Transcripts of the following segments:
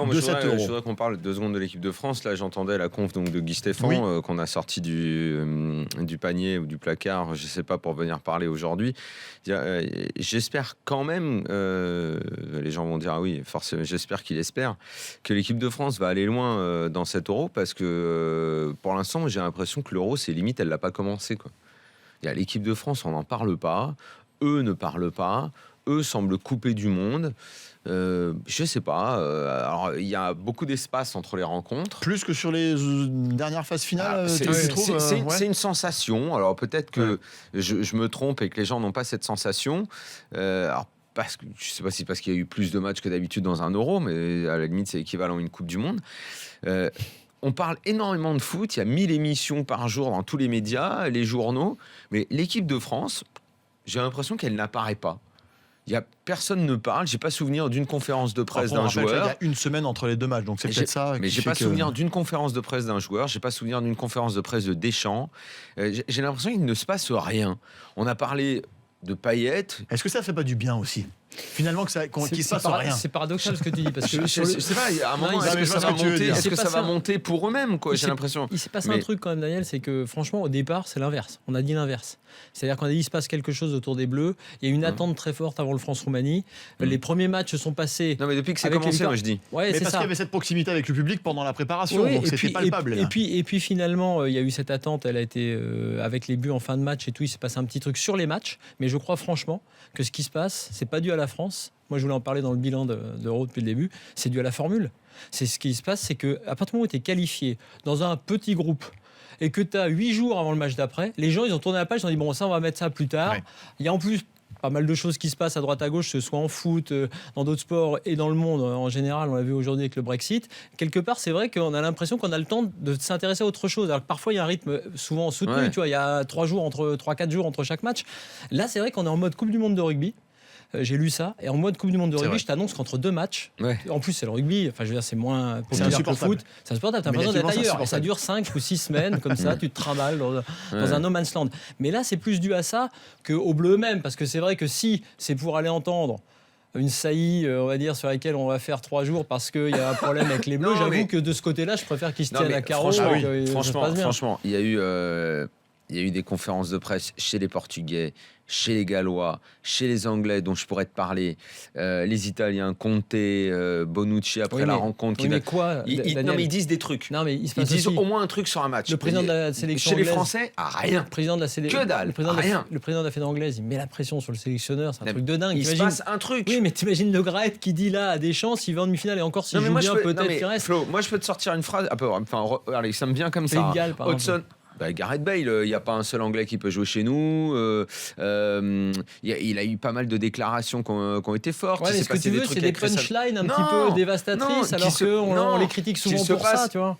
moi, de je 7 voudrais, euros. je voudrais qu'on parle 2 secondes de l'équipe de France. Là, j'entendais la conf donc, de Guy Stéphane Oui. qu'on a sorti du panier ou du placard, je ne sais pas, pour venir parler aujourd'hui. J'espère quand même, les gens vont dire ah oui, forcément, j'espère qu'il espère que l'équipe de France va aller loin dans cet euro parce que pour l'instant, j'ai l'impression que l'euro, c'est limite, elle ne l'a pas commencé, quoi. L'équipe de France, on n'en parle pas. Eux ne parlent pas. Eux semblent coupés du monde. Je sais pas. Alors, il y a beaucoup d'espace entre les rencontres. Plus que sur les dernières phases finales, C'est tu trouves c'est une sensation. Alors, peut-être que je me trompe et que les gens n'ont pas cette sensation. Alors, parce que, je sais pas si parce qu'il y a eu plus de matchs que d'habitude dans un euro, mais à la limite, c'est équivalent à une Coupe du Monde. On parle énormément de foot, il y a 1000 émissions par jour dans tous les médias, les journaux, mais l'équipe de France, j'ai l'impression qu'elle n'apparaît pas. Personne ne parle, j'ai pas souvenir d'une conférence de presse d'un joueur. Il y a une semaine entre les deux matchs, donc c'est peut-être ça. Mais j'ai pas souvenir d'une conférence de presse d'un joueur, j'ai pas souvenir d'une conférence de presse de Deschamps. J'ai l'impression qu'il ne se passe rien. On a parlé de Payet. Est-ce que ça fait pas du bien aussi ? Finalement, qu'il se passe rien. C'est paradoxal ce que tu dis. Parce que Je sais pas, à un moment, est-ce que ça va monter, est-ce que ça va monter pour eux-mêmes, quoi, j'ai l'impression. Il s'est passé un truc quand même, Daniel, c'est que franchement, au départ, c'est l'inverse. On a dit l'inverse. C'est-à-dire qu'on a dit qu'il se passe quelque chose autour des Bleus. Il y a une attente très forte avant le France-Roumanie. Les premiers matchs se sont passés. Non, mais depuis que c'est commencé, moi je dis. Ouais, mais parce qu'il y avait cette proximité avec le public pendant la préparation, donc c'était palpable. Et puis finalement, il y a eu cette attente. Elle a été avec les buts en fin de match et tout. Il s'est passé un petit truc sur les matchs. Mais je crois franchement que ce qui se passe, c'est pas dû à la France. Moi, je voulais en parler dans le bilan d'Euro depuis le début. C'est dû à la formule. C'est ce qui se passe, c'est qu'à partir du moment où tu es qualifié dans un petit groupe et que tu as 8 jours avant le match d'après, les gens, ils ont tourné la page, ils ont dit bon, ça, on va mettre ça plus tard. Ouais. Il y a en plus pas mal de choses qui se passent à droite à gauche, que ce soit en foot, dans d'autres sports et dans le monde en général. On l'a vu aujourd'hui avec le Brexit. Quelque part, c'est vrai qu'on a l'impression qu'on a le temps de s'intéresser à autre chose. Alors que parfois, il y a un rythme souvent soutenu. Tu vois, il y a 3-4 jours entre chaque match. Là, c'est vrai qu'on est en mode Coupe du Monde de rugby. J'ai lu ça, et en mode Coupe du Monde de rugby, je t'annonce qu'entre deux matchs, en plus c'est le rugby, enfin je veux dire c'est moins populaire que le foot, c'est insupportable, t'as l'impression d'être ailleurs, et ça dure 5 ou 6 semaines comme ça, tu te trimbales dans un no man's land. Mais là c'est plus dû à ça qu'aux Bleus eux-mêmes, parce que c'est vrai que si c'est pour aller entendre une saillie, on va dire, sur laquelle on va faire 3 jours parce qu'il y a un problème avec les Bleus, j'avoue que de ce côté-là, je préfère qu'ils se tiennent à carreau. Franchement, il y a eu des conférences de presse chez les Portugais, chez les Gallois, chez les Anglais, dont je pourrais te parler, les Italiens, Conte, Bonucci après la rencontre. Mais quoi Non, mais ils disent des trucs. Non, mais ils disent au moins un truc sur un match. Le président de la sélection chez anglaise, les Français, rien. Que dalle, rien. Le président de la fédération anglaise, il met la pression sur le sélectionneur, c'est un truc de dingue. Il se passe un truc. Oui, mais t'imagines Le Graët qui dit là à Deschamps, s'il va en demi-finale et encore s'il joue bien, peut-être qu'il reste. Flot, moi je peux te sortir une phrase. Allez, ça me vient comme ça. Hudson. Gareth Bale, il n'y a pas un seul Anglais qui peut jouer chez nous. Il a eu pas mal de déclarations qui ont été fortes. Ouais, mais ce que tu veux, c'est des punchlines un petit peu dévastatrices, alors qu'on les critique souvent pour ça, tu vois.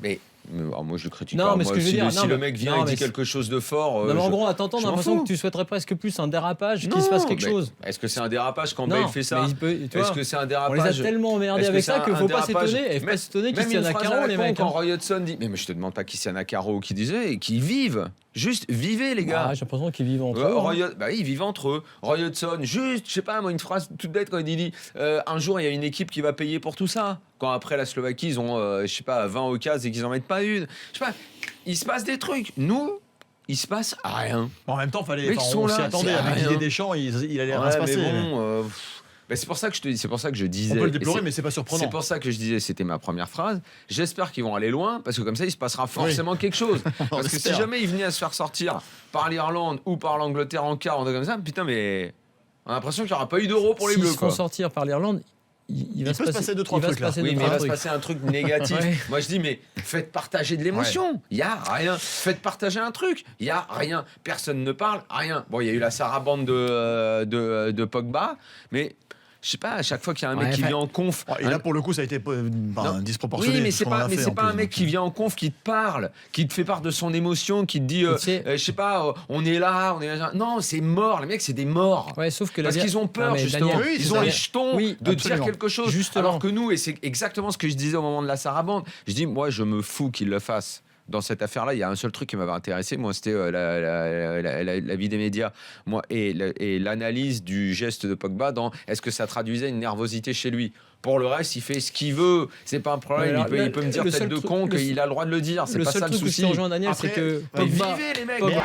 Alors moi je le critique pas. Mais ce que je veux dire, si le mec vient et dit quelque chose de fort. Non, mais en gros, à t'entendre, j'ai l'impression que tu souhaiterais presque plus un dérapage, qu'il se passe quelque chose. Est-ce que c'est un dérapage quand Bale fait ça? Est-ce que c'est un dérapage? On les a tellement emmerdés avec ça qu'il ne faut pas s'étonner. Et pas s'étonner Christian Acaro, les mecs. Quand Roy Hodgson dit, mais je te demande pas Christian Acaro qui disait, et qu'ils vivent. Juste vivez les gars. J'ai l'impression qu'ils vivent entre eux. Ils vivent entre eux. Roy Hodgson, juste, je sais pas moi, une phrase toute bête quand il dit un jour il y a une équipe qui va payer pour tout ça. Quand après la Slovaquie ils ont je sais pas 20 occasions et qu'ils en mettent pas une. Je sais pas, il se passe des trucs. Nous, il se passe rien. En même temps, on s'y attendait avec l'idée Deschamps, il allait rien se passer. C'est pour ça que je te dis, c'est pour ça que je disais. On peut le déplorer, mais c'est pas surprenant. C'est pour ça que je disais, c'était ma première phrase. J'espère qu'ils vont aller loin, parce que comme ça, il se passera forcément quelque chose. Parce que si jamais ils venaient à se faire sortir par l'Irlande ou par l'Angleterre en quart, comme ça, putain, mais on a l'impression qu'il n'y aura pas eu d'euro pour les Bleus. S'ils se font sortir par l'Irlande, il va se passer 2-3 trucs là. Oui, mais il va se passer un truc négatif. Moi je dis, mais faites partager de l'émotion. Il y a rien. Faites partager un truc. Il y a rien. Personne ne parle. Rien. Bon, il y a eu la sarabande de Pogba, mais je sais pas, à chaque fois qu'il y a un mec qui vient en conf. Et là, pour le coup, ça a été disproportionné. Oui, mais c'est pas un mec qui vient en conf, qui te parle, qui te fait part de son émotion, qui te dit, je sais pas, on est là. Non, c'est mort. Les mecs, c'est des morts. Ouais, sauf que parce qu'ils ont peur, justement. Daniel, ils ont les jetons de absolument. dire quelque chose. Justement. Alors que nous, et c'est exactement ce que je disais au moment de la sarabande, je dis, moi, je me fous qu'ils le fassent. dans cette affaire-là, il y a un seul truc qui m'avait intéressé, moi, c'était la vie des médias, moi, et l'analyse du geste de Pogba dans est-ce que ça traduisait une nervosité chez lui. Pour le reste, il fait ce qu'il veut, c'est pas un problème. Alors, il peut me dire tête de con qu'il a le droit de le dire, c'est pas ça le souci. Le seul truc où je te rejoins, Daniel, c'est que Pogba, vivez les mecs. Pogba-